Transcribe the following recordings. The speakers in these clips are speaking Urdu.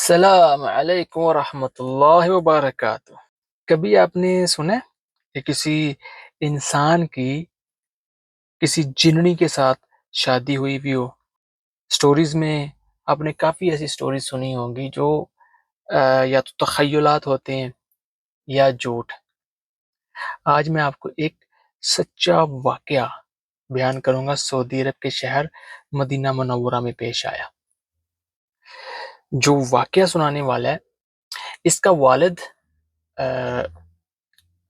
السلام علیکم ورحمۃ اللہ وبرکاتہ۔ کبھی آپ نے سنا ہے کہ کسی انسان کی کسی جننی کے ساتھ شادی ہوئی بھی ہو؟ سٹوریز میں آپ نے کافی ایسی سٹوریز سنی ہوں گی جو یا تو تخیلات ہوتے ہیں یا جھوٹ۔ آج میں آپ کو ایک سچا واقعہ بیان کروں گا، سعودی عرب کے شہر مدینہ منورہ میں پیش آیا۔ جو واقعہ سنانے والا ہے اس کا والد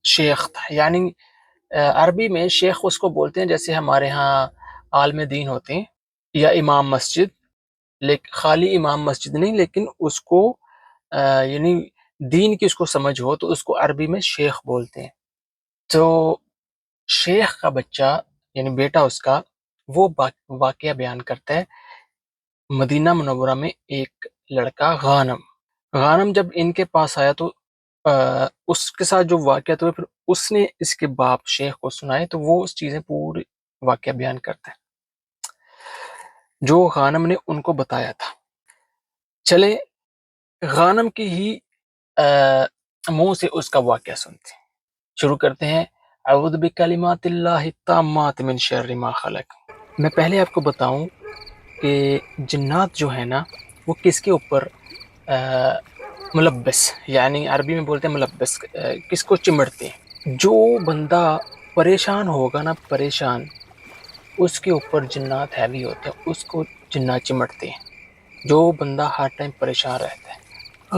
شیخ تھا، یعنی عربی میں شیخ اس کو بولتے ہیں جیسے ہمارے ہاں عالم دین ہوتے ہیں یا امام مسجد، لیکن خالی امام مسجد نہیں، لیکن اس کو یعنی دین کی اس کو سمجھ ہو تو اس کو عربی میں شیخ بولتے ہیں۔ تو شیخ کا بچہ یعنی بیٹا اس کا وہ واقعہ بیان کرتا ہے۔ مدینہ منورہ میں ایک لڑکا غانم جب ان کے پاس آیا تو اس کے ساتھ جو واقعہ ہوئے پھر اس نے اس کے باپ شیخ کو سنائے، تو وہ اس چیزیں پوری واقعہ بیان کرتا ہے جو غانم نے ان کو بتایا تھا۔ چلے غانم کی ہی منہ سے اس کا واقعہ سنتے ہیں۔ شروع کرتے ہیں۔ اعوذ بکلمات اللہ التامات من شر ما خلق۔ میں پہلے آپ کو بتاؤں کہ جنات جو ہے نا وہ کس کے اوپر ملبس، یعنی عربی میں بولتے ہیں ملبس، کس کو چمڑتے ہیں۔ جو بندہ پریشان ہوگا نا، پریشان، اس کے اوپر جنات ہیوی ہوتے ہیں، اس کو جنات چمڑتے ہیں۔ جو بندہ ہر ٹائم پریشان رہتا ہے۔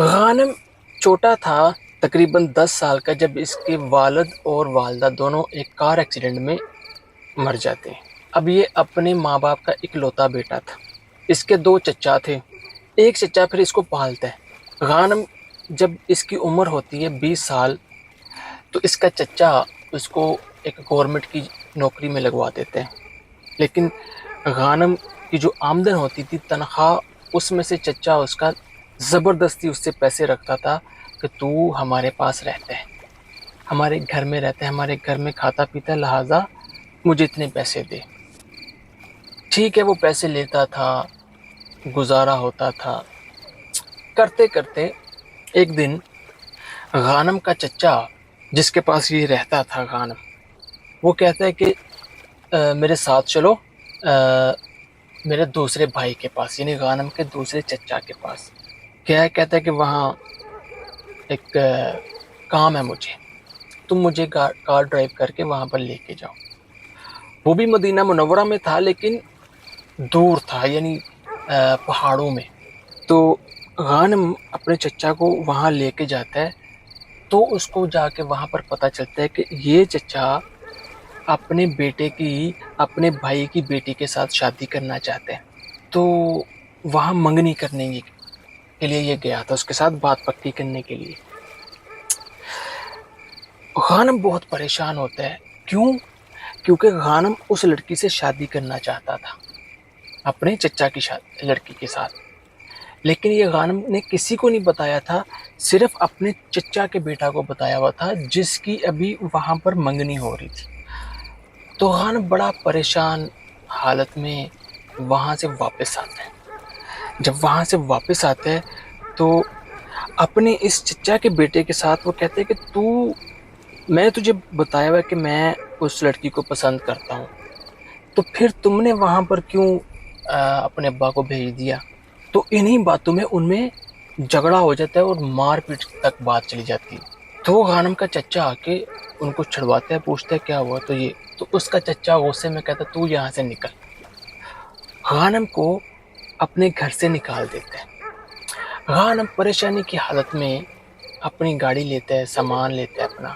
غانم چھوٹا تھا، تقریباً 10 سال کا، جب اس کے والد اور والدہ دونوں ایک کار ایکسیڈنٹ میں مر جاتے ہیں۔ اب یہ اپنے ماں باپ کا اکلوتا بیٹا تھا۔ اس کے 2 چچا تھے، ایک چچا پھر اس کو پالتا ہے۔ غانم جب اس کی عمر ہوتی ہے 20 سال تو اس کا چچا اس کو ایک گورنمنٹ کی نوکری میں لگوا دیتے ہیں، لیکن غانم کی جو آمدن ہوتی تھی تنخواہ، اس میں سے چچا اس کا زبردستی اس سے پیسے رکھتا تھا کہ تو ہمارے پاس رہتا ہے، ہمارے گھر میں رہتا ہے، ہمارے گھر میں کھاتا پیتا ہے، لہٰذا مجھے اتنے پیسے دے۔ ٹھیک ہے، وہ پیسے لیتا تھا، گزارا ہوتا تھا۔ کرتے کرتے ایک دن غانم کا چچا جس کے پاس یہ رہتا تھا غانم، وہ کہتا ہے کہ میرے ساتھ چلو میرے دوسرے بھائی کے پاس، یعنی غانم کے دوسرے چچا کے پاس۔ کیا کہتا ہے کہ وہاں ایک کام ہے مجھے، تم مجھے کار ڈرائیو کر کے وہاں پر لے کے جاؤ۔ وہ بھی مدینہ منورہ میں تھا لیکن دور تھا، یعنی پہاڑوں میں۔ تو غانم اپنے چچا کو وہاں لے کے جاتا ہے، تو اس کو جا کے وہاں پر پتہ چلتا ہے کہ یہ چچا اپنے بیٹے کی، اپنے بھائی کی بیٹی کے ساتھ شادی کرنا چاہتے ہیں۔ تو وہاں منگنی کرنے کے لیے یہ گیا تھا، اس کے ساتھ بات پکی کرنے کے لیے۔ غانم بہت پریشان ہوتا ہے، کیونکہ غانم اس لڑکی سے شادی کرنا چاہتا تھا، اپنے چچا کی لڑکی کے ساتھ، لیکن یہ غانم نے کسی کو نہیں بتایا تھا، صرف اپنے چچا کے بیٹا کو بتایا ہوا تھا جس کی ابھی وہاں پر منگنی ہو رہی تھی۔ تو غانم بڑا پریشان حالت میں وہاں سے واپس آتا ہے۔ جب وہاں سے واپس آتا ہے تو اپنے اس چچا کے بیٹے کے ساتھ وہ کہتے ہیں کہ میں تجھے بتایا ہوا کہ میں اس لڑکی کو پسند کرتا ہوں، تو پھر تم نے وہاں پر کیوں اپنے ابا کو بھیج دیا؟ تو انہی باتوں میں ان میں جھگڑا ہو جاتا ہے اور مار پیٹ تک بات چلی جاتی ہے۔ تو غانم کا چچا آ کے ان کو چھڑواتا ہے، پوچھتا ہے کیا ہوا، تو اس کا چچا غصے میں کہتا ہے تو یہاں سے نکل۔ غانم کو اپنے گھر سے نکال دیتا ہے۔ غانم پریشانی کی حالت میں اپنی گاڑی لیتا ہے، سامان لیتا ہے اپنا،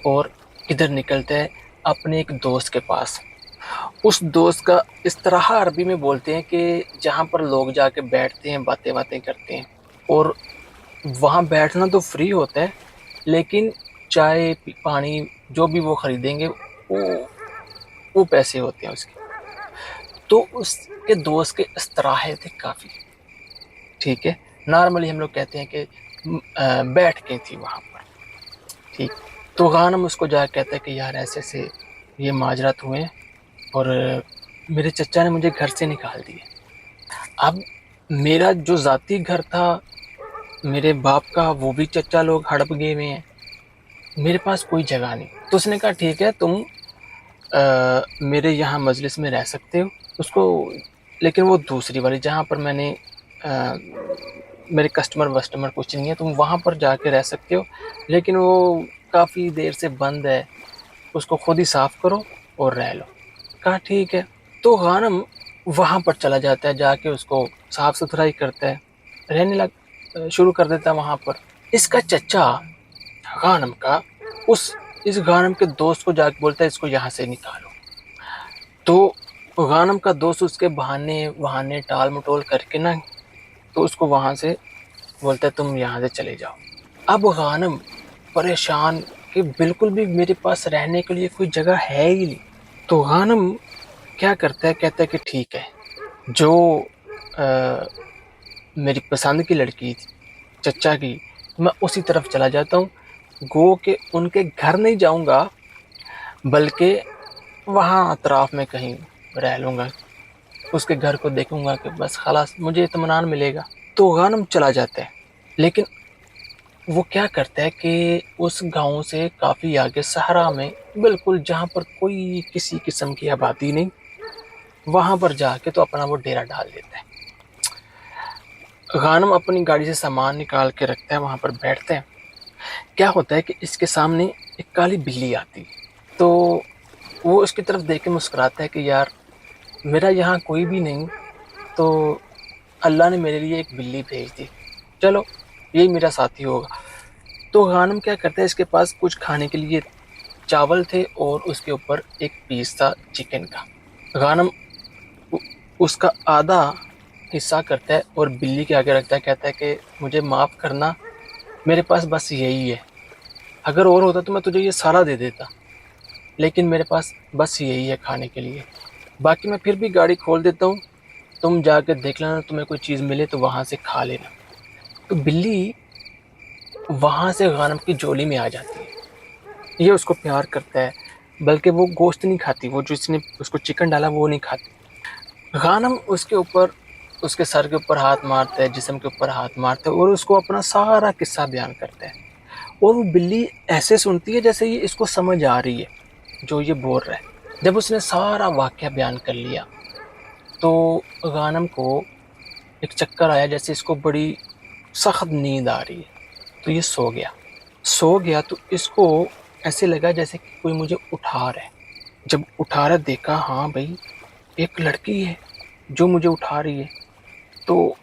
اور کدھر نکلتا ہے؟ اپنے ایک دوست کے پاس۔ اس دوست کا اس طرح عربی میں بولتے ہیں کہ جہاں پر لوگ جا کے بیٹھتے ہیں، باتیں کرتے ہیں، اور وہاں بیٹھنا تو فری ہوتا ہے لیکن چائے پانی جو بھی وہ خریدیں گے وہ پیسے ہوتے ہیں اس کے۔ تو اس کے دوست کے استراحے تھے کافی، ٹھیک ہے، نارملی ہم لوگ کہتے ہیں کہ بیٹھ کے تھی وہاں پر، ٹھیک۔ تو غانم اس کو جا کے کہتا ہے کہ یار ایسے یہ ماجرات ہوئے اور میرے چچا نے مجھے گھر سے نکال دیا۔ اب میرا جو ذاتی گھر تھا میرے باپ کا وہ بھی چچا لوگ ہڑپ گئے ہوئے ہیں، میرے پاس کوئی جگہ نہیں۔ تو اس نے کہا ٹھیک ہے تم میرے یہاں مجلس میں رہ سکتے ہو، اس کو لیکن وہ دوسری والی جہاں پر میں نے میرے کسٹمر وسٹمر کچھ نہیں ہے، تم وہاں پر جا کے رہ سکتے ہو، لیکن وہ کافی دیر سے بند ہے، اس کو خود ہی صاف کرو اور رہ لو۔ کہا ٹھیک ہے۔ تو غانم وہاں پر چلا جاتا ہے، جا کے اس کو صاف ستھرائی کرتا ہے، رہنے شروع کر دیتا ہے وہاں پر۔ اس کا چچا غانم کا اس غانم کے دوست کو جا کے بولتا ہے اس کو یہاں سے نکالو۔ تو غانم کا دوست اس کے بہانے ٹال مٹول کر کے نا تو اس کو وہاں سے بولتا ہے تم یہاں سے چلے جاؤ۔ اب غانم پریشان کہ بالکل بھی میرے پاس رہنے کے لیے کوئی جگہ ہے ہی نہیں۔ تو غانم کیا کرتا ہے، کہتا ہے کہ ٹھیک ہے، جو میری پسند کی لڑکی تھی چچا کی، میں اسی طرف چلا جاتا ہوں، گو کہ ان کے گھر نہیں جاؤں گا بلکہ وہاں اطراف میں کہیں رہ لوں گا، اس کے گھر کو دیکھوں گا کہ بس خلاص مجھے اطمینان ملے گا۔ تو غانم چلا جاتا ہے، لیکن وہ کیا کرتا ہے کہ اس گاؤں سے کافی آگے صحرا میں بالکل جہاں پر کوئی کسی قسم کی آبادی نہیں، وہاں پر جا کے تو اپنا وہ ڈیرا ڈال دیتا ہے۔ غانم اپنی گاڑی سے سامان نکال کے رکھتا ہے، وہاں پر بیٹھتا ہے۔ کیا ہوتا ہے کہ اس کے سامنے ایک کالی بلی آتی، تو وہ اس کی طرف دیکھ کے مسکراتا ہے کہ یار میرا یہاں کوئی بھی نہیں، تو اللہ نے میرے لیے ایک بلی بھیج دی، چلو یہی میرا ساتھی ہوگا۔ تو غانم کیا کرتا ہے، اس کے پاس کچھ کھانے کے لیے چاول تھے اور اس کے اوپر ایک پیس تھا چکن کا۔ غانم اس کا آدھا حصہ کرتا ہے اور بلی کے آگے رکھتا ہے، کہتا ہے کہ مجھے معاف کرنا، میرے پاس بس یہی ہے، اگر اور ہوتا تو میں تجھے یہ سارا دے دیتا، لیکن میرے پاس بس یہی ہے کھانے کے لیے، باقی میں پھر بھی گاڑی کھول دیتا ہوں، تم جا کے دیکھ لینا، تمہیں کوئی چیز ملے تو وہاں سے کھا لینا۔ تو بلی وہاں سے غانم کی جولی میں آ جاتی ہے، یہ اس کو پیار کرتا ہے، بلکہ وہ گوشت نہیں کھاتی، وہ جو اس نے اس کو چکن ڈالا وہ نہیں کھاتی۔ غانم اس کے اوپر، اس کے سر کے اوپر ہاتھ مارتا ہے، جسم کے اوپر ہاتھ مارتا ہے اور اس کو اپنا سارا قصہ بیان کرتا ہے، اور وہ بلی ایسے سنتی ہے جیسے یہ اس کو سمجھ آ رہی ہے جو یہ بول رہا ہے۔ جب اس نے سارا واقعہ بیان کر لیا تو غانم کو ایک چکر آیا، جیسے اس کو بڑی سخت نیند آ رہی ہے، تو یہ سو گیا تو اس کو ایسے لگا جیسے کہ کوئی مجھے اٹھا رہا ہے۔ جب اٹھا رہا دیکھا ہاں بھائی ایک لڑکی ہے جو مجھے اٹھا رہی ہے، تو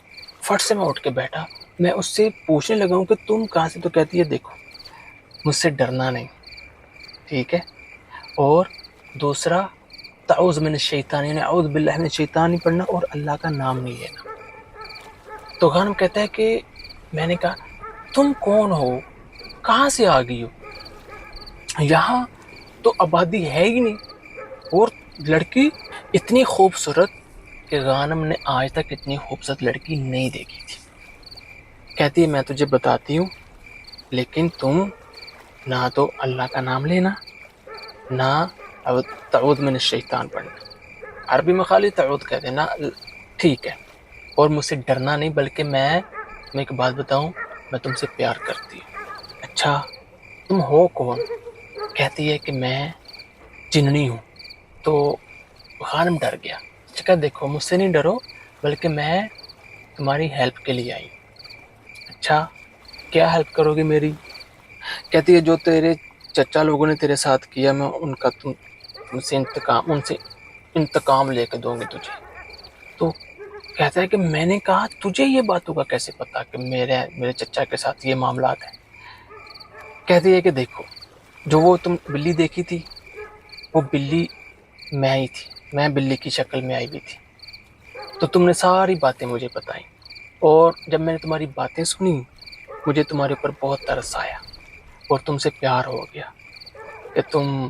فٹ سے میں اٹھ کے بیٹھا، میں اس سے پوچھنے لگا ہوں کہ تم کہاں سے، تو کہتی ہے دیکھو مجھ سے ڈرنا نہیں، ٹھیک ہے، اور دوسرا تعوذ من الشیطان، یعنی اعوذ باللہ من الشیطان نہیں پڑھنا اور اللہ کا نام نہیں لینا۔ تو غانم کہتا ہے کہ میں نے کہا تم کون ہو، کہاں سے آ گئی ہو، یہاں تو آبادی ہے ہی نہیں، اور لڑکی اتنی خوبصورت کہ غانم نے آج تک اتنی خوبصورت لڑکی نہیں دیکھی تھی۔ کہتی ہے میں تجھے بتاتی ہوں، لیکن تم نہ تو اللہ کا نام لینا، نہ تعوذ من الشیطان پڑھنا، عربی میں خالی تعوذ کہہ دینا، ٹھیک ہے، اور مجھ سے ڈرنا نہیں، بلکہ میں ایک بات بتاؤں، میں تم سے پیار کرتی ہوں۔ اچھا تم ہو کون؟ کہتی ہے کہ میں جننی ہوں۔ تو غانم ڈر گیا، کہا دیکھو مجھ سے نہیں ڈرو، بلکہ میں تمہاری ہیلپ کے لیے آئی۔ اچھا کیا ہیلپ کرو گی میری؟ کہتی ہے جو تیرے چچا لوگوں نے تیرے ساتھ کیا، میں ان کا ان سے انتقام لے کے دوں گی تجھے۔ تو کہتا ہے کہ میں نے کہا تجھے یہ باتوں کا کیسے پتا کہ میرے چچا کے ساتھ یہ معاملات ہیں؟ کہتی ہے کہ دیکھو جو وہ تم بلی دیکھی تھی، وہ بلی میں ہی تھی، میں بلی کی شکل میں آئی ہوئی تھی، تو تم نے ساری باتیں مجھے بتائیں، اور جب میں نے تمہاری باتیں سنی مجھے تمہارے اوپر بہت ترس آیا اور تم سے پیار ہو گیا کہ تم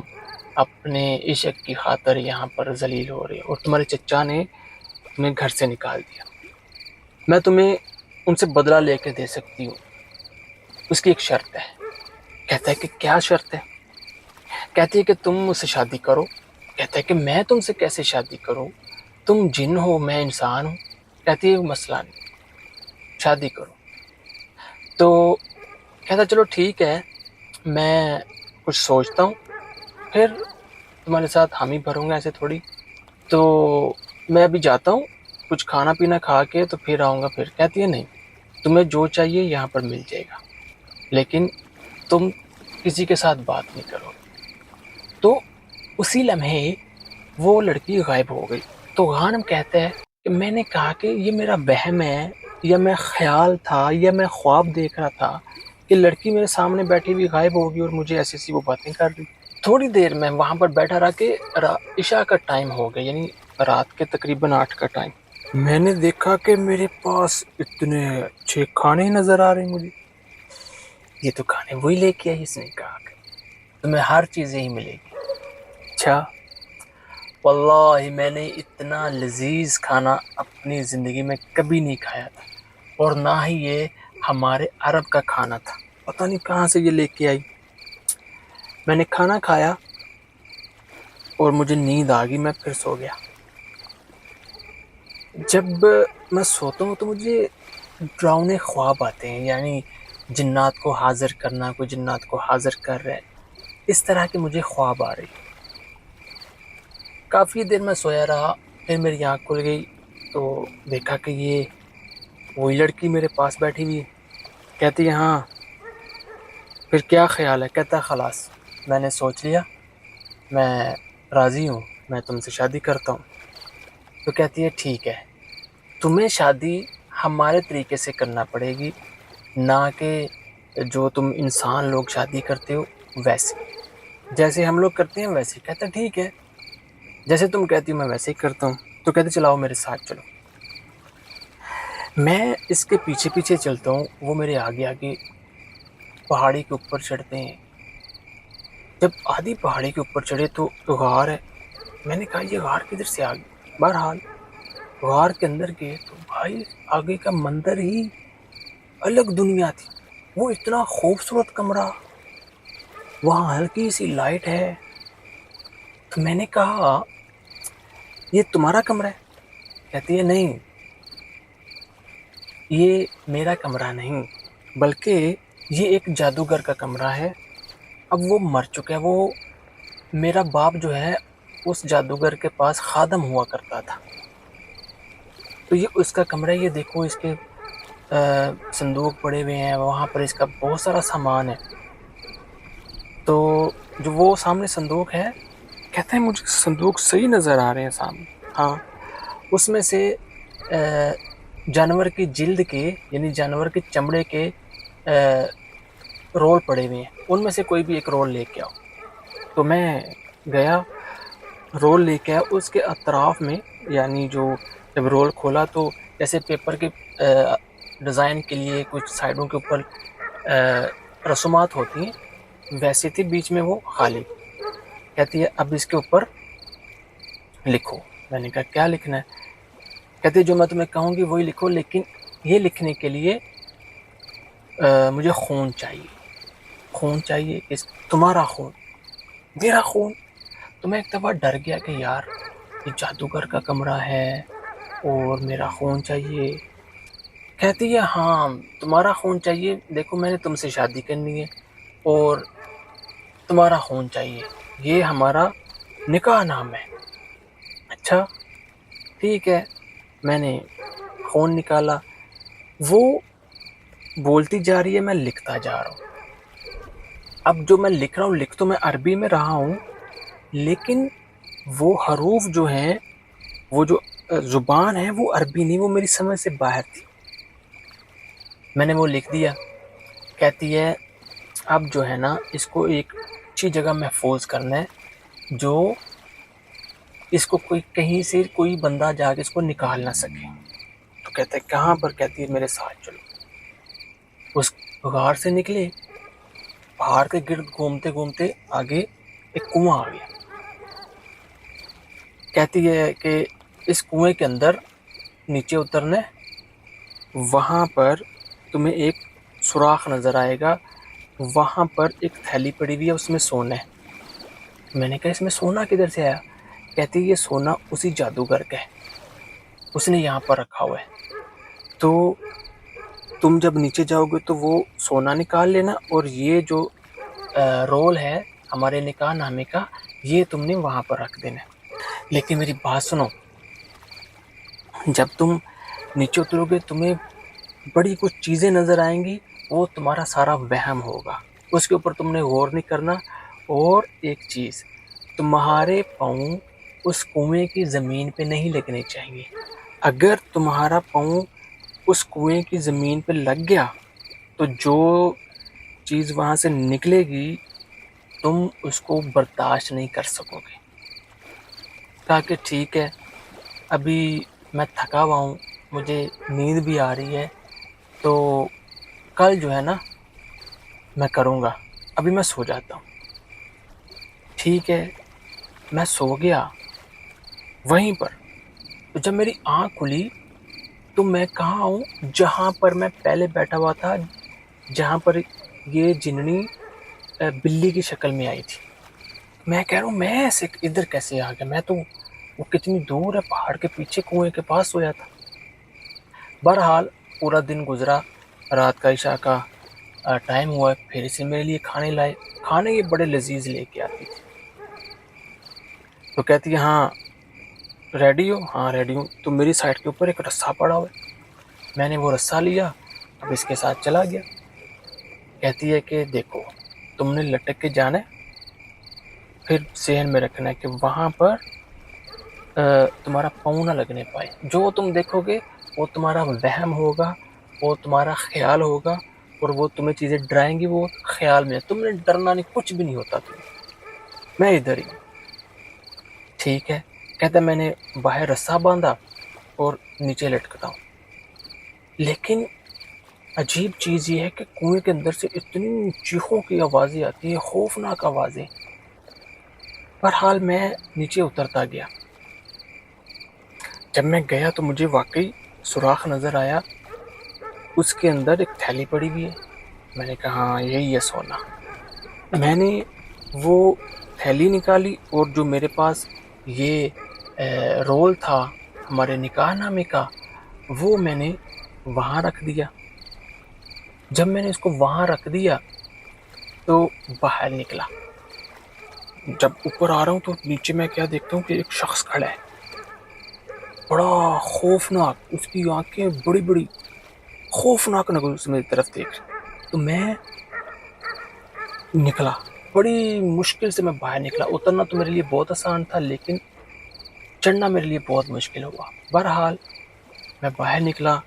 اپنے عشق کی خاطر یہاں پر ذلیل ہو رہے، اور تمہارے چچا نے تمہیں گھر سے نکال دیا، میں تمہیں ان سے بدلہ لے کے دے سکتی ہوں، اس کی ایک شرط ہے۔ کہتا ہے کہ کیا شرط ہے؟ کہتی ہے کہ تم مجھ سے شادی کرو۔ کہتا ہے کہ میں تم سے کیسے شادی کروں، تم جن ہو میں انسان ہوں۔ کہتی ہے مسئلہ نہیں، شادی کرو۔ تو کہتا چلو ٹھیک ہے، میں کچھ سوچتا ہوں، پھر تمہارے ساتھ حامی بھروں گا ایسے تھوڑی، تو میں ابھی جاتا ہوں، کچھ کھانا پینا کھا کے تو پھر آؤں گا۔ پھر کہتی ہے نہیں، تمہیں جو چاہیے یہاں پر مل جائے گا، لیکن تم کسی کے ساتھ بات نہیں کرو۔ تو اسی لمحے وہ لڑکی غائب ہو گئی۔ تو غانم کہتا ہے کہ میں نے کہا کہ یہ میرا وہم ہے، یا میں خیال تھا، یا میں خواب دیکھ رہا تھا کہ لڑکی میرے سامنے بیٹھی ہوئی غائب ہوگی اور مجھے ایسی ایسی وہ باتیں کر رہی۔ تھوڑی دیر میں وہاں پر بیٹھا رہا کہ عشاء کا ٹائم ہو گیا، یعنی رات کے تقریباً 8 کا ٹائم۔ میں نے دیکھا کہ میرے پاس اتنے اچھے کھانے نظر آ رہے ہیں مجھے، یہ تو کھانے وہی لے کے آئی، اس نے کہا کہ تمہیں ہر چیز یہی ملے گی۔ اچھا، واللہ میں نے اتنا لذیذ کھانا اپنی زندگی میں کبھی نہیں کھایا تھا، اور نہ ہی یہ ہمارے عرب کا کھانا تھا، پتہ نہیں کہاں سے یہ لے کے آئی۔ میں نے کھانا کھایا اور مجھے نیند آ گئی، میں پھر سو گیا۔ جب میں سوتا ہوں تو مجھے ڈراؤنے خواب آتے ہیں، یعنی جنات کو حاضر کرنا، کوئی جنات کو حاضر کر رہا ہے، اس طرح کے مجھے خواب آ رہی۔ کافی دیر میں سویا رہا، پھر میری آنکھ کھل گئی تو دیکھا کہ یہ وہی لڑکی میرے پاس بیٹھی ہوئی ہے۔ کہتی ہے ہاں، پھر کیا خیال ہے؟ کہتا ہے خلاص میں نے سوچ لیا، میں راضی ہوں، میں تم سے شادی کرتا ہوں۔ تو کہتی ہے ٹھیک ہے، تمہیں شادی ہمارے طریقے سے کرنا پڑے گی، نہ کہ جو تم انسان لوگ شادی کرتے ہو ویسے، جیسے ہم لوگ کرتے ہیں ویسے۔ کہتا ٹھیک ہے، جیسے تم کہتی ہو میں ویسے ہی کرتا ہوں۔ تو کہتے چلاؤ میرے ساتھ چلو۔ میں اس کے پیچھے پیچھے چلتا ہوں، وہ میرے آگے آگے پہاڑی کے اوپر چڑھتے ہیں۔ جب آدھی پہاڑی کے اوپر چڑھے تو غار ہے۔ میں نے کہا یہ غار کدھر سے آ گئی؟ بہرحال غار کے اندر گئے تو بھائی آگے کا منظر ہی الگ دنیا تھی۔ وہ اتنا خوبصورت کمرہ، وہاں ہلکی سی لائٹ ہے۔ تو میں نے کہا یہ تمہارا کمرہ ہے؟ کہتی ہے نہیں، یہ میرا کمرہ نہیں، بلکہ یہ ایک جادوگر کا کمرہ ہے۔ اب وہ مر چکا ہے، وہ میرا باپ جو ہے اس جادوگر کے پاس خادم ہوا کرتا تھا، تو یہ اس کا کمرہ ہے۔ یہ دیکھو اس کے صندوق پڑے ہوئے ہیں، وہاں پر اس کا بہت سارا سامان ہے۔ تو جو وہ سامنے صندوق ہے، کہتے ہیں مجھے صندوق صحیح نظر آ رہے ہیں سامنے، ہاں اس میں سے جانور کی جلد کے، یعنی جانور کے چمڑے کے رول پڑے ہوئے ہیں، ان میں سے کوئی بھی ایک رول لے کے آؤ۔ تو میں گیا، رول لے کے آیا۔ اس کے اطراف میں، یعنی جو جب رول کھولا تو جیسے پیپر کے ڈیزائن کے لیے کچھ سائڈوں کے اوپر رسومات ہوتی ہیں، ویسے تھی، بیچ میں وہ خالی۔ کہتی ہے اب اس کے اوپر لکھو۔ میں نے کہا کیا لکھنا ہے؟ کہتے ہیں جو میں تمہیں کہوں گی وہی لکھو، لیکن یہ لکھنے کے لیے مجھے خون چاہیے۔ خون چاہیے؟ تمہارا خون؟ میرا خون؟ تو میں ایک دفعہ ڈر گیا کہ یار یہ جادوگر کا کمرہ ہے اور میرا خون چاہیے۔ کہتی ہے ہاں تمہارا خون چاہیے، دیکھو میں نے تم سے شادی کرنی ہے اور تمہارا خون چاہیے، یہ ہمارا نکاح نام ہے۔ اچھا ٹھیک ہے، میں نے خون نکالا، وہ بولتی جا رہی ہے، میں لکھتا جا رہا ہوں۔ اب جو میں لکھ رہا ہوں، لکھ تو میں عربی میں رہا ہوں، لیکن وہ حروف جو ہیں، وہ جو زبان ہے وہ عربی نہیں، وہ میری سمجھ سے باہر تھی۔ میں نے وہ لکھ دیا۔ کہتی ہے اب جو ہے نا اس کو ایک اچھی جگہ محفوظ کرنا ہے، جو اس کو کوئی کہیں سے کوئی بندہ جا کے اس کو نکال نہ سکے۔ تو کہتا ہے کہاں پر؟ کہتی ہے میرے ساتھ چلو۔ اس غار سے نکلے، پہاڑ کے گرد گھومتے گھومتے آگے ایک کنواں آ گیا۔ کہتی ہے کہ اس کنویں کے اندر نیچے اترنا ہے، وہاں پر تمہیں ایک سوراخ نظر آئے گا، وہاں پر ایک تھیلی پڑی ہوئی ہے، اس میں سونا ہے۔ میں نے کہا اس میں سونا کدھر سے آیا؟ کہتی ہے یہ سونا اسی جادوگر کا ہے، اس نے یہاں پر رکھا ہوا ہے۔ تو تم جب نیچے جاؤ گے تو وہ سونا نکال لینا، اور یہ جو رول ہے ہمارے نکاح نامے کا، یہ تم نے وہاں پر رکھ دینا۔ لیکن میری بات سنو، جب تم نیچے اترو گے تمہیں بڑی کچھ چیزیں نظر آئیں گی، وہ تمہارا سارا وہم ہوگا، اس کے اوپر تم نے غور نہیں کرنا۔ اور ایک چیز، تمہارے پاؤں اس کنویں کی زمین پہ نہیں لگنے چاہیے۔ اگر تمہارا پاؤں اس کنویں کی زمین پہ لگ گیا تو جو چیز وہاں سے نکلے گی تم اس کو برداشت نہیں کر سکو گے۔ کہا کہ ٹھیک ہے، ابھی میں تھکا ہوا ہوں، مجھے نیند بھی آ رہی ہے، تو کل جو ہے نا میں کروں گا، ابھی میں سو جاتا ہوں۔ ٹھیک ہے، میں سو گیا وہیں پر۔ تو جب میری آنکھ کھلی تو میں کہاں ہوں؟ جہاں پر میں پہلے بیٹھا ہوا تھا، جہاں پر یہ جننی بلی کی شکل میں آئی تھی۔ میں کہہ رہا ہوں میں ایسے ادھر کیسے آ گیا؟ میں تو وہ کتنی دور ہے، پہاڑ کے پیچھے کنویں کے پاس سویا تھا۔ بہرحال پورا دن گزرا، رات کا عشاء کا ٹائم ہوا، پھر اسے میرے لیے کھانے لائے۔ کھانے یہ بڑے لذیذ لے کے آتی تھی۔ تو کہتی ہے ہاں ریڈی ہو؟ ہاں ریڈی ہوں۔ تو میری سائڈ کے اوپر ایک رسہ پڑا ہوا ہے، میں نے وہ رسہ لیا، اب اس کے ساتھ چلا گیا۔ کہتی ہے کہ دیکھو تم نے لٹک کے جانا ہے، پھر ذہن میں رکھنا ہے کہ وہاں پر تمہارا پاؤں نہ لگنے پائے۔ جو تم دیکھو گے وہ تمہارا وہم ہوگا، وہ تمہارا خیال ہوگا، اور وہ تمہیں چیزیں ڈرائیں گی، وہ خیال میں۔ تم نے ڈرنا نہیں، کچھ بھی نہیں ہوتا تمہیں، میں ادھر ہی ہوں۔ ٹھیک ہے، کہتا میں نے باہر رسہ باندھا اور نیچے لٹکتا ہوں۔ لیکن عجیب چیز یہ ہے کہ کنویں کے اندر سے اتنی چیخوں کی آوازیں آتی ہیں، خوفناک آوازیں۔ بہرحال میں نیچے اترتا گیا۔ جب میں گیا تو مجھے واقعی سوراخ نظر آیا، اس کے اندر ایک تھیلی پڑی ہوئی ہے۔ میں نے کہا ہاں یہی ہے سونا۔ میں نے وہ تھیلی نکالی، اور جو میرے پاس یہ رول تھا ہمارے نکاح نامے کا، وہ میں نے وہاں رکھ دیا۔ جب میں نے اس کو وہاں رکھ دیا تو باہر نکلا۔ جب اوپر آ رہا ہوں تو نیچے میں کیا دیکھتا ہوں کہ ایک شخص کھڑا ہے، بڑا خوفناک، اس کی آنکھیں بڑی بڑی خوفناک نظروں سے میری طرف دیکھ رہی۔ تو میں نکلا، بڑی مشکل سے میں باہر نکلا۔ اترنا تو میرے لیے بہت آسان تھا، لیکن چڑھنا میرے لیے بہت مشکل ہوا۔ بہرحال میں باہر نکلا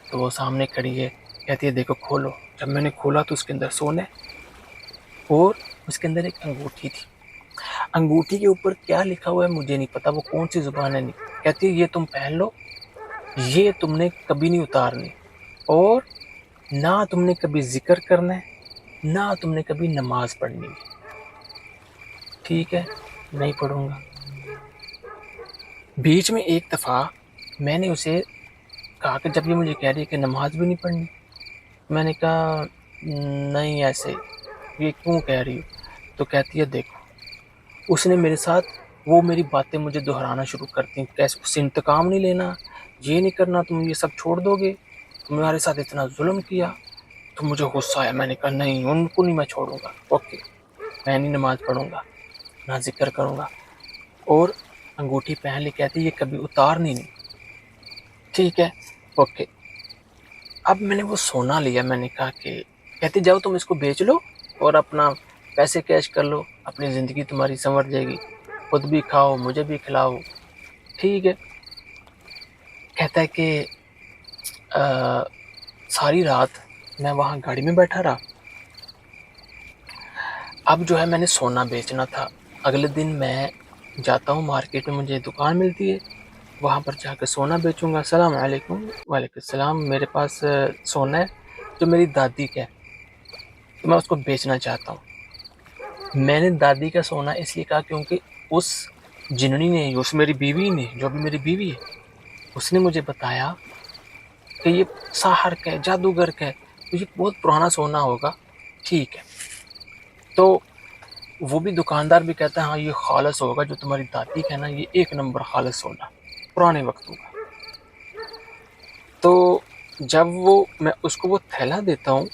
تو وہ سامنے کھڑی ہے، کہتی ہے دیکھو کھولو۔ جب میں نے کھولا تو اس کے اندر سونا ہے، اور اس کے اندر ایک انگوٹھی تھی۔ انگوٹھی کے اوپر کیا لکھا ہوا ہے مجھے نہیں پتا، وہ کون سی زبان ہے نہیں۔ کہتی ہے یہ تم پہن لو، یہ تم نے کبھی نہیں اتارنی، اور نہ تم نے کبھی ذکر کرنا ہے، نہ تم نے کبھی نماز پڑھنی ہے۔ ٹھیک ہے، نہیں پڑھوں گا۔ بیچ میں ایک دفعہ میں نے اسے کہا کہ جب یہ مجھے کہہ رہی ہے کہ نماز بھی نہیں پڑھنی، میں نے کہا نہیں ایسے، یہ کیوں کہہ رہی ہو؟ تو کہتی ہے دیکھو، اس نے میرے ساتھ وہ میری باتیں مجھے دہرانا شروع کرتی ہیں، کیسے اس سے انتقام نہیں لینا، یہ نہیں کرنا، تم یہ سب چھوڑ دو گے، تمہارے ساتھ اتنا ظلم کیا۔ تو مجھے غصہ آیا، میں نے کہا نہیں، ان کو نہیں میں چھوڑوں گا، اوکے میں نہیں نماز پڑھوں گا، نہ ذکر کروں گا، اور انگوٹھی پہن لی۔ کہتی یہ کبھی اتارنی نہیں۔ ٹھیک ہے اوکے۔ اب میں نے وہ سونا لیا، میں نے کہا کہ کہتی جاؤ تم اس کو بیچ لو اور اپنا پیسے کیش کر لو، اپنی زندگی تمہاری سنور جائے گی، خود بھی کھاؤ مجھے بھی کھلاؤ۔ ٹھیک ہے، کہتا ہے کہ ساری رات میں وہاں گاڑی میں بیٹھا رہا۔ اب جو ہے میں نے سونا بیچنا تھا، اگلے دن میں جاتا ہوں مارکیٹ میں، مجھے دکان ملتی ہے، وہاں پر جا کے سونا بیچوں گا۔ السلام علیکم۔ وعلیکم السلام۔ میرے پاس سونا ہے جو میری دادی کا ہے، تو میں اس کو بیچنا چاہتا ہوں۔ میں نے دادی کا سونا اس لیے کہا کیونکہ اس جننی نے، اس میری بیوی نے، جو بھی میری بیوی ہے، اس نے مجھے بتایا کہ یہ ساحر کا ہے، جادوگر کا ہے، تو یہ بہت پرانا سونا ہوگا۔ ٹھیک ہے، تو وہ بھی دکاندار بھی کہتا ہے ہاں یہ خالص ہوگا، جو تمہاری دادی کا ہے نا، یہ ایک نمبر خالص سونا پرانے وقتوں کا۔ تو جب میں اس کو وہ تھیلا دیتا ہوں،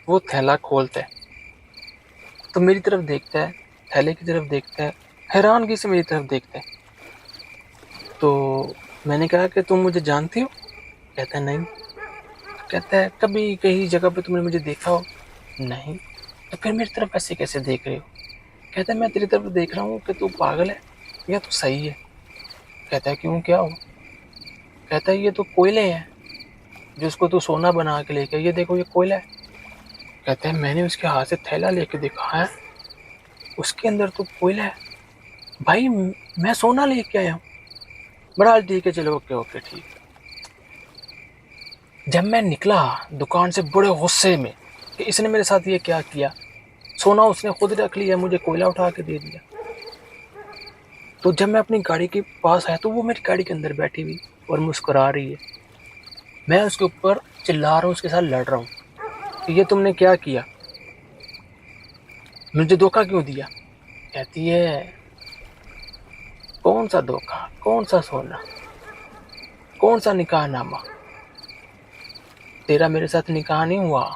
وہ تھیلا کھولتا ہے تو میری طرف دیکھتا ہے، تھیلے کی طرف دیکھتا ہے، حیرانگی سے میری طرف دیکھتا ہے۔ تو میں نے کہا کہ تم مجھے جانتی ہو؟ کہتا ہے نہیں۔ کہتا ہے کبھی کہیں جگہ پہ تم نے مجھے دیکھا ہو؟ نہیں۔ تو پھر میری طرف ایسے کیسے دیکھ رہے ہو؟ کہتا ہے میں تیری طرف دیکھ رہا ہوں کہ تو پاگل ہے یا تو صحیح ہے۔ کہتا ہے کیوں، کیا ہو؟ کہتا ہے یہ تو کوئلے ہیں، جس کو تو سونا بنا کے لے کے، یہ دیکھو یہ کوئلہ ہے۔ کہتا ہے میں نے اس کے ہاتھ سے تھیلا لے کے دیکھا ہے، اس کے اندر تو کوئلہ ہے بھائی، میں سونا لے کے آیا ہوں۔ بڑا ٹھیک ہے، چلو اوکے اوکے ٹھیک۔ جب میں نکلا دکان سے بڑے غصے میں کہ اس نے میرے ساتھ یہ کیا کیا، سونا اس نے خود رکھ لیا، مجھے کوئلہ اٹھا کے دے دیا۔ تو جب میں اپنی گاڑی کے پاس آیا تو وہ میری گاڑی کے اندر بیٹھی ہوئی اور مسکرا رہی ہے۔ میں اس کے اوپر چلا رہا ہوں، اس کے ساتھ لڑ رہا ہوں کہ یہ تم نے کیا کیا، مجھے دھوکہ کیوں دیا؟ کہتی ہے کون سا دھوکہ، کون سا سونا، کون سا نکاح نامہ؟ تیرا میرے ساتھ نکاح نہیں ہوا،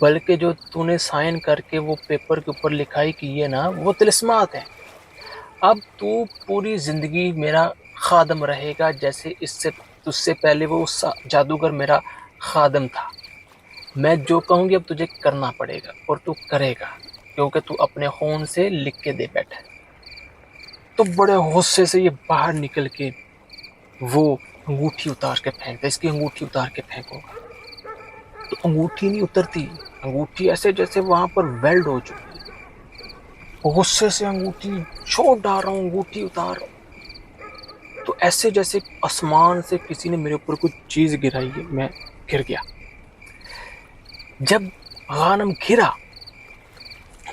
بلکہ جو تو نے سائن کر کے وہ پیپر کے اوپر لکھائی کی ہے نا، وہ طلسمات ہیں۔ اب تو پوری زندگی میرا خادم رہے گا، جیسے تجھ سے پہلے وہ جادوگر میرا خادم تھا۔ میں جو کہوں گی اب تجھے کرنا پڑے گا اور تو کرے گا، کیونکہ تو اپنے خون سے لکھ کے دے بیٹھا۔ تو بڑے غصے سے یہ باہر نکل کے وہ انگوٹھی اتار کے پھینکتا، اس کی انگوٹھی اتار کے پھینکوں گا تو انگوٹھی نہیں اترتی، انگوٹھی ایسے جیسے وہاں پر ویلڈ ہو چکی ہے۔ غصے سے انگوٹھی چھوڑ ڈال رہا ہوں، انگوٹھی اتار رہا ہوں تو ایسے جیسے آسمان سے کسی نے میرے اوپر کچھ چیز گرائی ہے، میں گر گیا۔ جب غانم گرا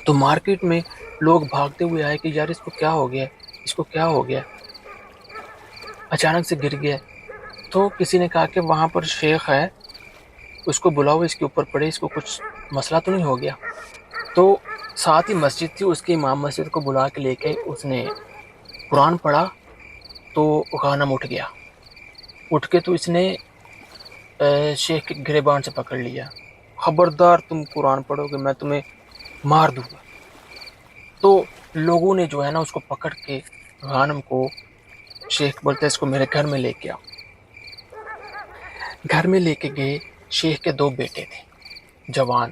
تو مارکیٹ میں لوگ بھاگتے ہوئے آئے کہ یار اس کو کیا ہو گیا، اس کو کیا ہو گیا، اچانک سے گر گیا۔ تو کسی نے کہا کہ وہاں پر شیخ ہے، اس کو بلاؤ، اس کے اوپر پڑے، اس کو کچھ مسئلہ تو نہیں ہو گیا۔ تو ساتھ ہی مسجد تھی، اس کے امام مسجد کو بلا کے لے کے اس نے قرآن پڑھا تو غانم اٹھ گیا۔ اٹھ کے تو اس نے شیخ کے گریبان سے پکڑ لیا، خبردار تم قرآن پڑھو گے میں تمہیں مار دوں گا۔ تو لوگوں نے جو ہے نا اس کو پکڑ کے غانم کو، شیخ بولتے اس کو میرے گھر میں لے کے آؤ۔ گھر میں لے کے گئے، شیخ کے 2 بیٹے تھے جوان،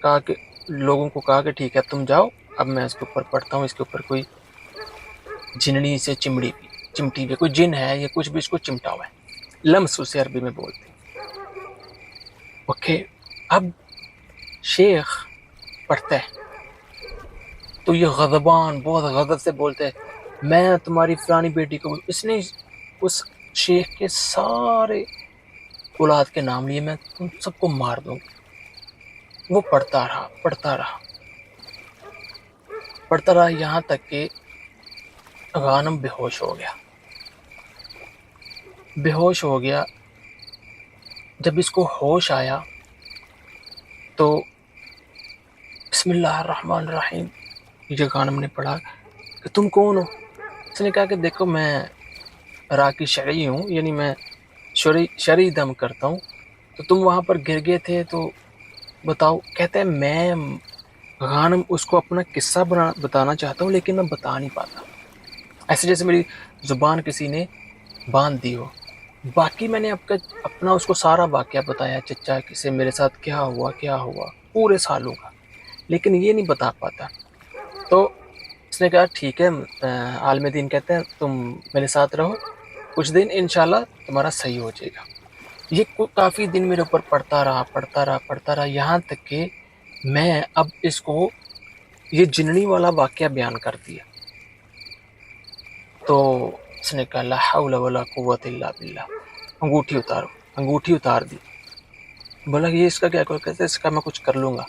کہا کہ لوگوں کو کہا کہ ٹھیک ہے تم جاؤ، اب میں اس کے اوپر پڑھتا ہوں، اس کے اوپر کوئی جننی سے چمٹی ہوئی کوئی جن ہے، یہ کچھ بھی اس کو چمٹا ہوا ہے، لمس اسے عربی میں بولتے ہیں۔ اوکے، اب شیخ پڑھتا ہے تو یہ غضبان بہت غضب سے بولتے ہے میں تمہاری فلانی بیٹی کو، اس نے اس شیخ کے سارے اولاد کے نام لیے، میں تم سب کو مار دوں گی۔ وہ پڑھتا رہا پڑھتا رہا پڑھتا رہا یہاں تک کہ غانم بے ہوش ہو گیا۔ بے ہوش ہو گیا، جب اس کو ہوش آیا تو بسم اللہ الرحمن الرحیم یہ غانم نے پڑھا کہ تم کون ہو؟ اس نے کہا کہ دیکھو میں راکی شرعی ہوں، یعنی میں شرعی دم کرتا ہوں، تو تم وہاں پر گر گئے تھے تو بتاؤ۔ کہتے ہیں میں غانم اس کو اپنا قصہ بتانا چاہتا ہوں لیکن میں بتا نہیں پاتا، ایسے جیسے میری زبان کسی نے باندھ دی ہو۔ باقی میں نے اپنا اس کو سارا واقعہ بتایا، چچا سے میرے ساتھ کیا ہوا پورے سالوں کا، لیکن یہ نہیں بتا پاتا۔ تو اس نے کہا ٹھیک ہے، عالم دین کہتے ہیں تم میرے ساتھ رہو کچھ دن، انشاءاللہ تمہارا صحیح ہو جائے گا۔ یہ کافی دن میرے اوپر پڑھتا رہا، یہاں تک کہ میں اب اس کو یہ جننی والا واقعہ بیان کر دیا۔ تو اس نے کہا لا حول ولا قوت الا باللہ، انگوٹھی اتار دی۔ بولا یہ اس کا کیا کہتے اس کا میں کچھ کر لوں گا،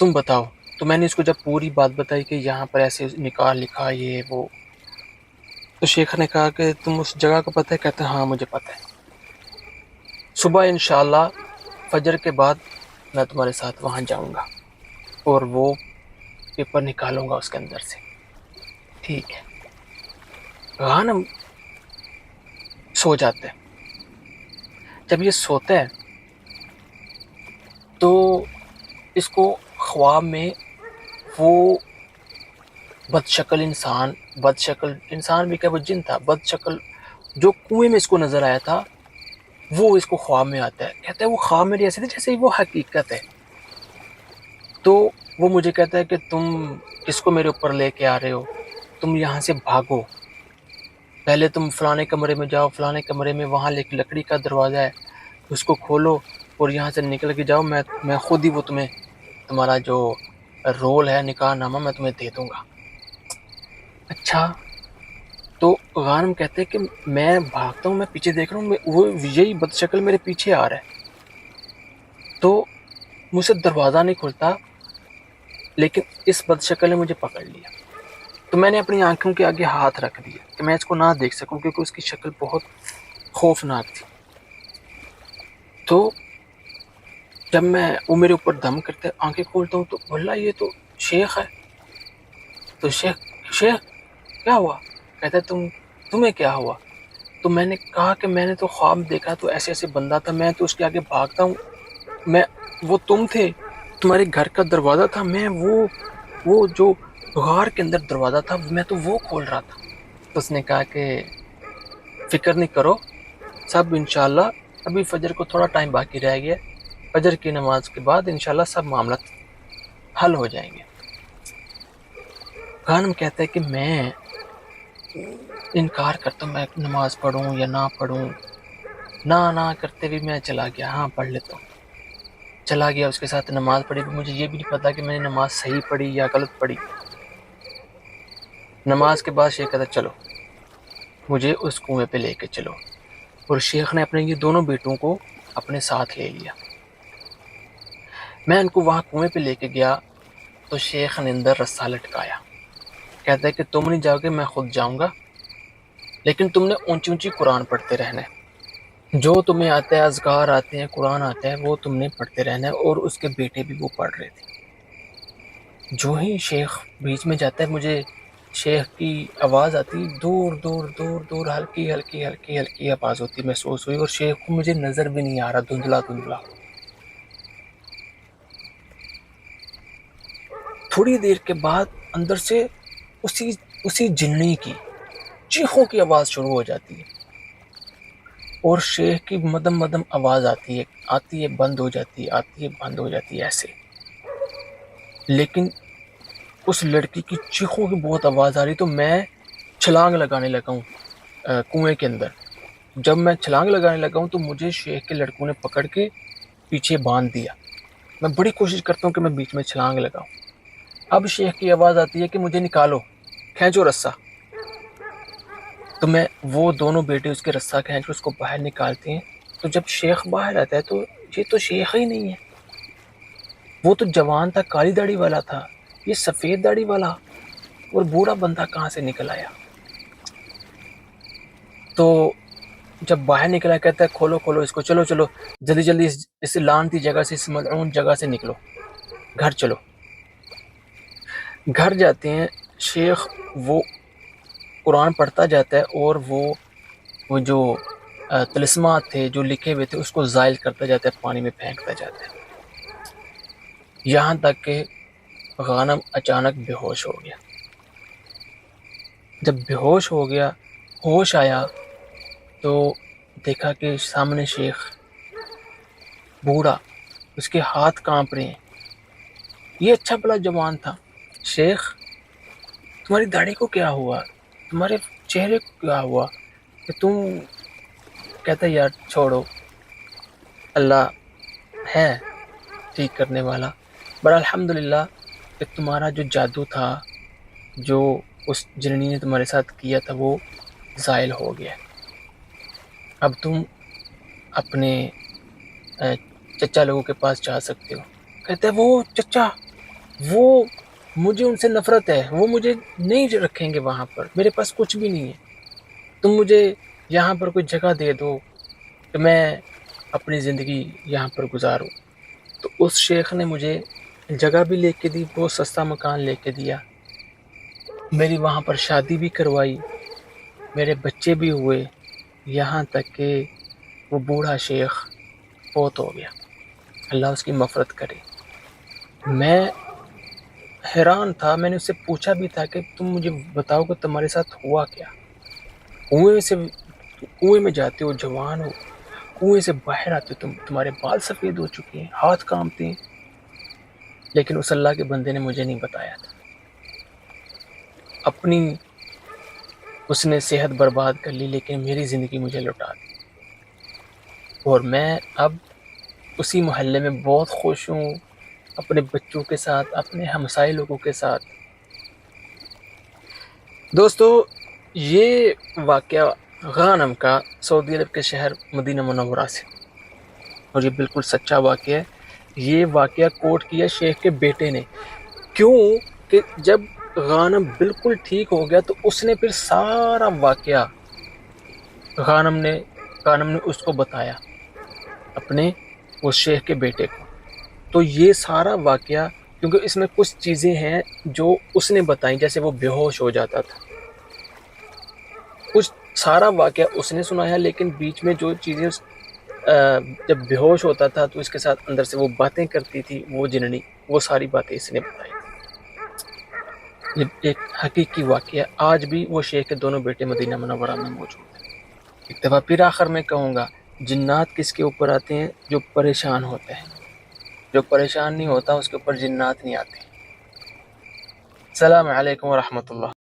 تم بتاؤ۔ تو میں نے اس کو جب پوری بات بتائی کہ یہاں پر ایسے نکاح لکھا یہ وہ، تو شیخ نے کہا کہ تم اس جگہ کو پتہ ہے؟ کہتے ہیں ہاں مجھے پتہ ہے، صبح انشاءاللہ فجر کے بعد میں تمہارے ساتھ وہاں جاؤں گا اور وہ پیپر نکالوں گا اس کے اندر سے۔ ٹھیک ہے، غانم سو جاتے ہیں۔ جب یہ سوتا ہے تو اس کو خواب میں وہ بد شکل انسان بھی کیا، وہ جن تھا بد شکل جو کنویں میں اس کو نظر آیا تھا، وہ اس کو خواب میں آتا ہے. کہتا ہے وہ خواب میں ایسے تھے جیسے وہ حقیقت ہے. تو وہ مجھے کہتا ہے کہ تم کس کو میرے اوپر لے کے آ رہے ہو، تم یہاں سے بھاگو، پہلے تم فلانے کمرے میں جاؤ، فلانے کمرے میں وہاں ایک لکڑی کا دروازہ ہے، اس کو کھولو اور یہاں سے نکل کے جاؤ، میں خود ہی وہ تمہارا جو رول ہے نکاح نامہ میں تمہیں دے دوں گا. اچھا. تو غانم کہتے ہیں کہ میں بھاگتا ہوں، میں پیچھے دیکھ رہا ہوں، وہ یہی بد شکل میرے پیچھے آ رہا ہے. تو مجھ سے دروازہ نہیں کھلتا، لیکن اس بد شکل نے مجھے پکڑ لیا. تو میں نے اپنی آنکھوں کے آگے ہاتھ رکھ دیا کہ میں اس کو نہ دیکھ سکوں، کیونکہ اس کی شکل بہت خوفناک تھی. تو جب وہ میرے اوپر دم کرتے آنکھیں کھولتا ہوں تو بولا یہ تو شیخ ہے. تو شیخ کیا ہوا؟ کہتا ہے تمہیں کیا ہوا؟ تو میں نے کہا کہ میں نے تو خواب دیکھا، تو ایسے بندہ تھا، میں تو اس کے آگے بھاگتا ہوں، وہ تم تھے، تمہارے گھر کا دروازہ تھا، میں وہ جو غار کے اندر دروازہ تھا میں تو وہ کھول رہا تھا. تو اس نے کہا کہ فکر نہیں کرو، سب انشاءاللہ ابھی فجر کو تھوڑا ٹائم باقی رہ گیا، فجر کی نماز کے بعد انشاءاللہ سب معاملات حل ہو جائیں گے. غانم کہتا ہے کہ میں انکار کرتا ہوں، میں نماز پڑھوں یا نہ پڑھوں، نہ کرتے ہوئے میں چلا گیا، ہاں پڑھ لیتا ہوں. چلا گیا اس کے ساتھ نماز پڑھی. مجھے یہ بھی نہیں پتا کہ میں نے نماز صحیح پڑھی یا غلط پڑھی. نماز کے بعد شیخ کہتا چلو مجھے اس کنویں پہ لے کے چلو، اور شیخ نے اپنے یہ دونوں بیٹوں کو اپنے ساتھ لے لیا. میں ان کو وہاں کنویں پہ لے کے گیا تو شیخ نے اندر رسہ لٹکایا. کہتا ہے کہ تم نہیں جاؤ گے، میں خود جاؤں گا، لیکن تم نے اونچی قرآن پڑھتے رہنا ہے، جو تمہیں آتا ہے، اذکار آتے ہیں، قرآن آتا ہے، وہ تم نے پڑھتے رہنا ہے. اور اس کے بیٹے بھی وہ پڑھ رہے تھے. جو ہی شیخ بیچ میں جاتا ہے مجھے شیخ کی آواز آتی، دور دور دور دور، ہلکی ہلکی ہلکی ہلکی آواز ہوتی محسوس ہوئی، اور شیخ کو مجھے نظر بھی نہیں آ رہا، دھندلا دھندلا. تھوڑی دیر کے بعد اندر سے اسی جنی کی چیخوں کی آواز شروع ہو جاتی ہے، اور شیخ کی مدم مدم آواز آتی ہے بند ہو جاتی ہے، آتی ہے بند ہو جاتی ہے ایسے. لیکن اس لڑکی کی چیخوں کی بہت آواز آ رہی، تو میں چھلانگ لگانے لگا ہوں کنویں کے اندر. جب میں چھلانگ لگانے لگا ہوں تو مجھے شیخ کے لڑکوں نے پکڑ کے پیچھے باندھ دیا. میں بڑی کوشش کرتا ہوں کہ میں بیچ میں چھلانگ لگاؤں. اب شیخ کی آواز آتی ہے کہ مجھے نکالو، کھینچو رسہ. تو میں وہ دونوں بیٹے اس کے رسہ کھینچ کے اس کو باہر نکالتے ہیں. تو جب شیخ باہر آتا ہے تو یہ تو شیخ ہی نہیں ہے، وہ تو جوان تھا، کالی داڑھی والا تھا، یہ سفید داڑھی والا اور بوڑھا بندہ کہاں سے نکل آیا. تو جب باہر نکلا کہتا ہے کھولو اس کو، چلو جلدی جلدی اس لعنتی جگہ سے، اس ملعون جگہ سے نکلو، گھر چلو. گھر جاتے ہیں. شیخ وہ قرآن پڑھتا جاتا ہے، اور وہ جو طلسمات تھے جو لکھے ہوئے تھے اس کو زائل کرتا جاتا ہے، پانی میں پھینکتا جاتا ہے، یہاں تک کہ غانم اچانک بے ہوش ہو گیا. جب بے ہوش ہو گیا، ہوش آیا تو دیکھا کہ سامنے شیخ بوڑھا، اس کے ہاتھ کانپ رہے ہیں. یہ اچھا بڑا جوان تھا. شیخ تمہاری داڑھی کو کیا ہوا، تمہارے چہرے کو کیا ہوا کہ تم؟ کہتا یار چھوڑو، اللہ ہے ٹھیک کرنے والا. بڑا الحمدللہ کہ تمہارا جو جادو تھا، جو اس جننی نے تمہارے ساتھ کیا تھا، وہ زائل ہو گیا. اب تم اپنے چچا لوگوں کے پاس جا سکتے ہو. کہتے ہیں وہ چچا، وہ مجھے ان سے نفرت ہے، وہ مجھے نہیں رکھیں گے وہاں پر، میرے پاس کچھ بھی نہیں ہے، تم مجھے یہاں پر کوئی جگہ دے دو کہ میں اپنی زندگی یہاں پر گزاروں. تو اس شیخ نے مجھے جگہ بھی لے کے دی، بہت سستا مکان لے کے دیا، میری وہاں پر شادی بھی کروائی، میرے بچے بھی ہوئے، یہاں تک کہ وہ بوڑھا شیخ فوت ہو گیا، اللہ اس کی مغفرت کرے۔ میں حیران تھا، میں نے اس سے پوچھا بھی تھا کہ تم مجھے بتاؤ کہ تمہارے ساتھ ہوا کیا؟ کنویں میں جاتے ہو، جوان ہو، کنویں سے باہر آتے ہو، تمہارے بال سفید ہو چکے ہیں، ہاتھ کانپتے ہیں، لیکن اس اللہ کے بندے نے مجھے نہیں بتایا تھا۔ اپنی اس نے صحت برباد کر لی، لیکن میری زندگی مجھے لوٹا دی، اور میں اب اسی محلے میں بہت خوش ہوں، اپنے بچوں کے ساتھ، اپنے ہمسائے لوگوں کے ساتھ۔ دوستو، یہ واقعہ غانم کا سعودی عرب کے شہر مدینہ منورہ سے، اور یہ بالکل سچا واقعہ ہے۔ یہ واقعہ کوٹ کیا شیخ کے بیٹے نے، کیوں کہ جب غانم بالکل ٹھیک ہو گیا تو اس نے پھر سارا واقعہ غانم نے اس کو بتایا، اپنے اس شیخ کے بیٹے کو۔ تو یہ سارا واقعہ، کیونکہ اس میں کچھ چیزیں ہیں جو اس نے بتائیں، جیسے وہ بے ہوش ہو جاتا تھا، کچھ سارا واقعہ اس نے سنایا، لیکن بیچ میں جو چیزیں جب بے ہوش ہوتا تھا تو اس کے ساتھ اندر سے وہ باتیں کرتی تھی، وہ جننی، وہ ساری باتیں اس نے بتائی۔ یہ ایک حقیقی واقعہ، آج بھی وہ شیخ کے دونوں بیٹے مدینہ منورہ میں موجود ہیں۔ ایک دفعہ پھر آخر میں کہوں گا، جنات کس کے اوپر آتے ہیں؟ جو پریشان ہوتے ہیں۔ جو پریشان نہیں ہوتا اس کے اوپر جنات نہیں آتے۔ السلام علیکم ورحمۃ اللہ۔